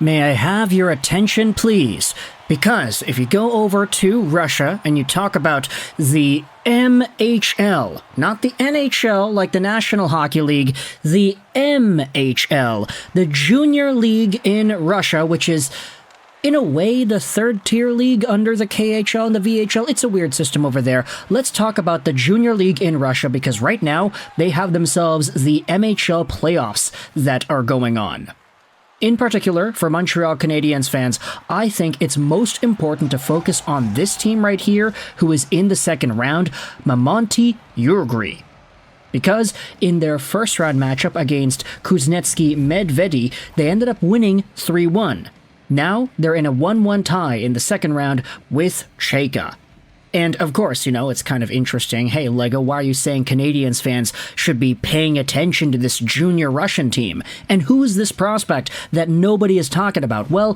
May I have your attention, please? Because if you go over to Russia and you talk about the MHL, not the NHL like the National Hockey League, the MHL, the Junior League in Russia, which is in a way the third-tier league under the KHL and the VHL. It's a weird system over there. Let's talk about the Junior League in Russia, because right now they have themselves the NHL playoffs that are going on. In particular, for Montreal Canadiens fans, I think it's most important to focus on this team right here, who is in the second round, Montreal Canadiens. Because in their first round matchup against Kuznetsky Medvedi, they ended up winning 3-1. Now they're in a 1-1 tie in the second round with Cheka. And of course, it's kind of interesting. Hey, Lego, why are you saying Canadiens fans should be paying attention to this junior Russian team? And who is this prospect that nobody is talking about? Well,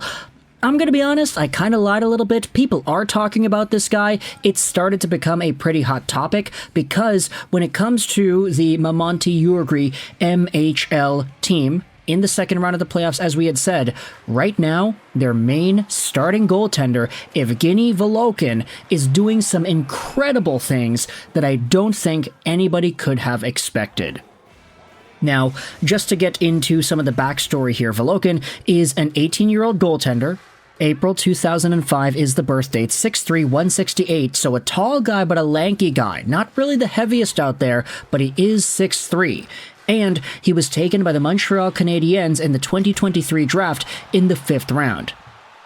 I'm going to be honest, I kind of lied a little bit. People are talking about this guy. It started to become a pretty hot topic because when it comes to the Montreal Canadiens MHL team, in the second round of the playoffs, as we had said, right now, their main starting goaltender, Yevgeni Volokhin, is doing some incredible things that I don't think anybody could have expected. Now, just to get into some of the backstory here, Volokhin is an 18-year-old goaltender. April 2005 is the birth date, 6'3", 168, so a tall guy but a lanky guy. Not really the heaviest out there, but he is 6'3". And he was taken by the Montreal Canadiens in the 2023 draft in the 5th round.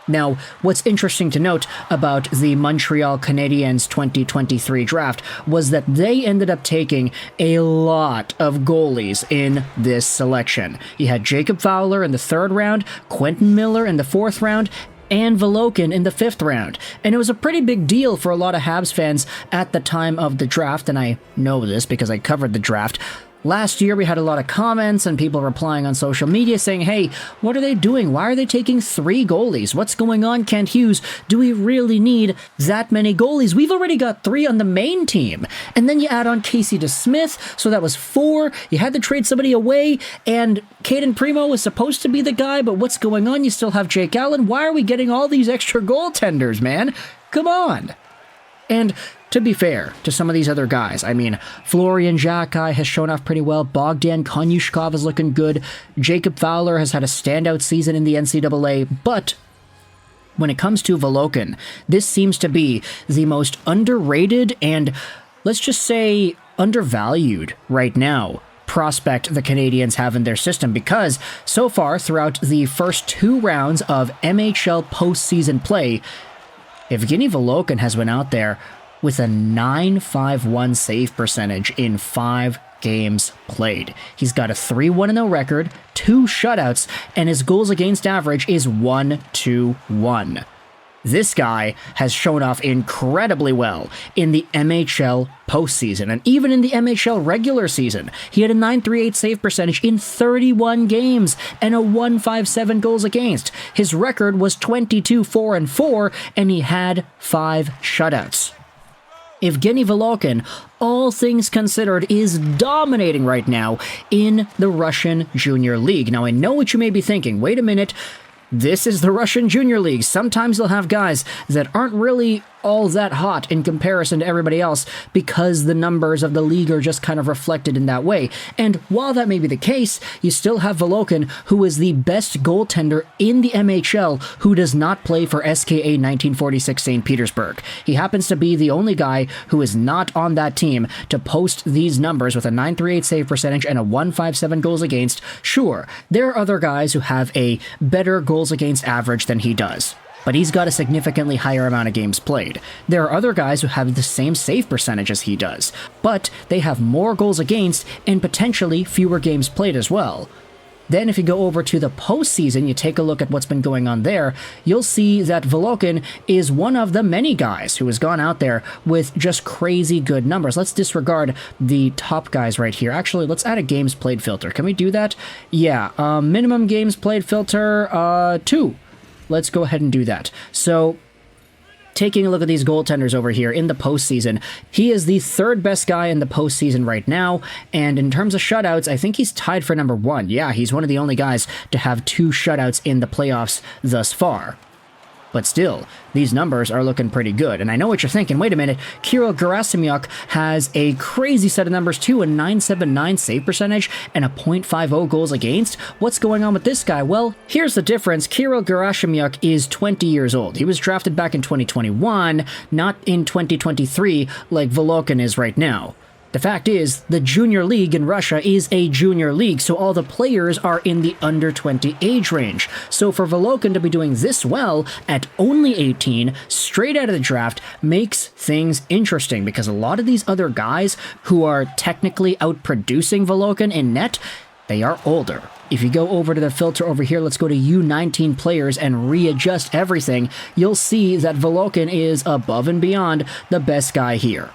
Now, what's interesting to note about the Montreal Canadiens 2023 draft was that they ended up taking a lot of goalies in this selection. You had Jacob Fowler in the 3rd round, Quentin Miller in the 4th round, and Volokhin in the 5th round. And it was a pretty big deal for a lot of Habs fans at the time of the draft, and I know this because I covered the draft. Last year, we had a lot of comments and people replying on social media saying, hey, what are they doing? Why are they taking 3 goalies? What's going on, Kent Hughes? Do we really need that many goalies? We've already got 3 on the main team. And then you add on Casey DeSmith, so that was 4. You had to trade somebody away, and Caden Primo was supposed to be the guy, but what's going on? You still have Jake Allen. Why are we getting all these extra goaltenders, man? Come on. And to be fair to some of these other guys, I mean, Florian Xhekaj has shown off pretty well. Bogdan Konyushkov is looking good. Jacob Fowler has had a standout season in the NCAA. But when it comes to Volokhin, this seems to be the most underrated and, let's just say, undervalued right now prospect the Canadiens have in their system, because so far throughout the first 2 rounds of MHL postseason play, Yevgeni Volokhin has been out there with a .951 save percentage in 5 games played. He's got a 3-1-0 record, 2 shutouts, and his goals against average is 1-2-1. This guy has shown off incredibly well in the MHL postseason, and even in the MHL regular season. He had a .938 save percentage in 31 games and a .157 goals against. His record was 22-4-4, and he had 5 shutouts. Yevgeni Volokhin, all things considered, is dominating right now in the Russian Junior League. Now, I know what you may be thinking. Wait a minute. This is the Russian Junior League. Sometimes they'll have guys that aren't really all that hot in comparison to everybody else because the numbers of the league are just kind of reflected in that way. And while that may be the case, you still have Volokhin, who is the best goaltender in the MHL who does not play for SKA 1946 St. Petersburg. He happens to be the only guy who is not on that team to post these numbers with a .938 save percentage and a .157 goals against. Sure, there are other guys who have a better goals against average than he does, but he's got a significantly higher amount of games played. There are other guys who have the same save percentage as he does, but they have more goals against and potentially fewer games played as well. Then if you go over to the postseason, you take a look at what's been going on there, you'll see that Volokhin is one of the many guys who has gone out there with just crazy good numbers. Let's disregard the top guys right here. Actually, let's add a games played filter. Can we do that? Yeah, minimum games played filter, 2. Let's go ahead and do that. So taking a look at these goaltenders over here in the postseason, he is the third best guy in the postseason right now, and in terms of shutouts, I think he's tied for number 1. Yeah, he's one of the only guys to have 2 shutouts in the playoffs thus far. But still, these numbers are looking pretty good. And I know what you're thinking. Wait a minute, Kirill Gerasimyuk has a crazy set of numbers too, a .979 save percentage and a .50 goals against. What's going on with this guy? Well, here's the difference. Kirill Gerasimyuk is 20 years old. He was drafted back in 2021, not in 2023 like Volokhin is right now. The fact is, the junior league in Russia is a junior league, so all the players are in the under 20 age range. So for Volokhin to be doing this well at only 18, straight out of the draft, makes things interesting, because a lot of these other guys who are technically outproducing Volokhin in net, they are older. If you go over to the filter over here, let's go to U19 players and readjust everything, you'll see that Volokhin is above and beyond the best guy here.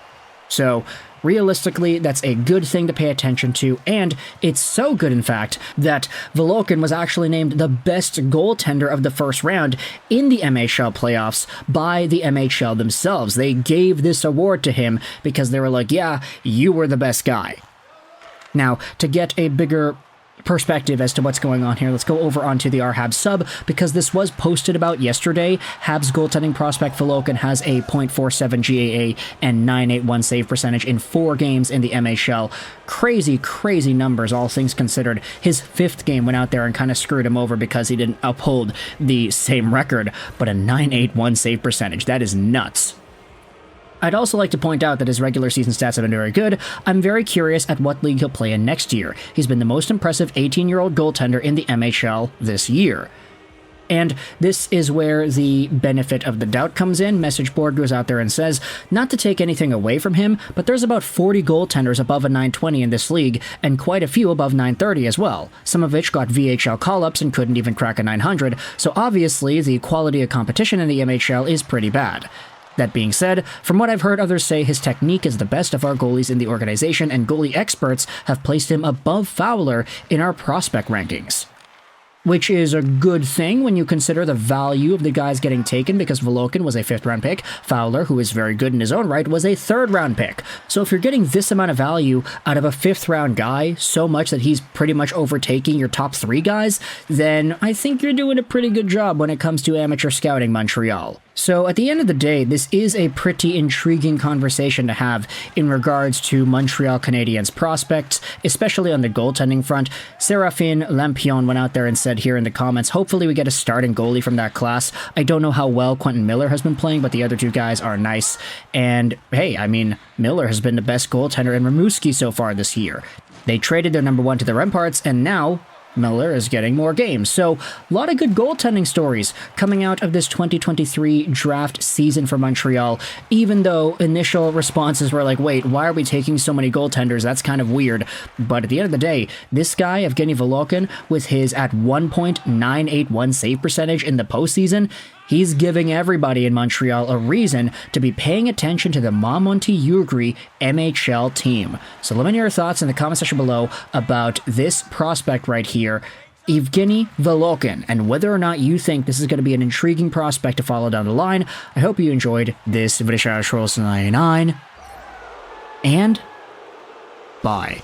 So, realistically, that's a good thing to pay attention to, and it's so good, in fact, that Volokhin was actually named the best goaltender of the first round in the NHL playoffs by the NHL themselves. They gave this award to him because they were like, yeah, you were the best guy. Now, to get a bigger perspective as to what's going on here, let's go over onto the Habs sub, because this was posted about yesterday. Habs goaltending prospect Volokhin has a .47 GAA and .981 save percentage in 4 games in the MHL. Crazy numbers, all things considered. His 5th game went out there and kind of screwed him over because he didn't uphold the same record, but a .981 save percentage. That is nuts. I'd also like to point out that his regular season stats have been very good. I'm very curious at what league he'll play in next year. He's been the most impressive 18-year-old goaltender in the MHL this year. And this is where the benefit of the doubt comes in. Message board goes out there and says, not to take anything away from him, but there's about 40 goaltenders above a .920 in this league, and quite a few above .930 as well, some of which got VHL call-ups and couldn't even crack a .900, so obviously the quality of competition in the MHL is pretty bad. That being said, from what I've heard others say, his technique is the best of our goalies in the organization, and goalie experts have placed him above Fowler in our prospect rankings. Which is a good thing when you consider the value of the guys getting taken, because Volokhin was a 5th-round pick, Fowler, who is very good in his own right, was a 3rd-round pick. So if you're getting this amount of value out of a 5th-round guy, so much that he's pretty much overtaking your top 3 guys, then I think you're doing a pretty good job when it comes to amateur scouting, Montreal. So at the end of the day, this is a pretty intriguing conversation to have in regards to Montreal Canadiens prospects, especially on the goaltending front. Serafin Lampion went out there and said here in the comments, hopefully we get a starting goalie from that class. I don't know how well Quentin Miller has been playing, but the other 2 guys are nice. And hey, I mean, Miller has been the best goaltender in Rimouski so far this year. They traded their number 1 to the Remparts, and now Miller is getting more games. So, a lot of good goaltending stories coming out of this 2023 draft season for Montreal, even though initial responses were like, wait, why are we taking so many goaltenders? That's kind of weird. But at the end of the day, this guy, Yevgeni Volokhin, with his at 1.981 save percentage in the postseason, he's giving everybody in Montreal a reason to be paying attention to the Mamonti-Ugri MHL team. So let me know your thoughts in the comment section below about this prospect right here, Yevgeni Volokhin, and whether or not you think this is going to be an intriguing prospect to follow down the line. I hope you enjoyed this video, and bye.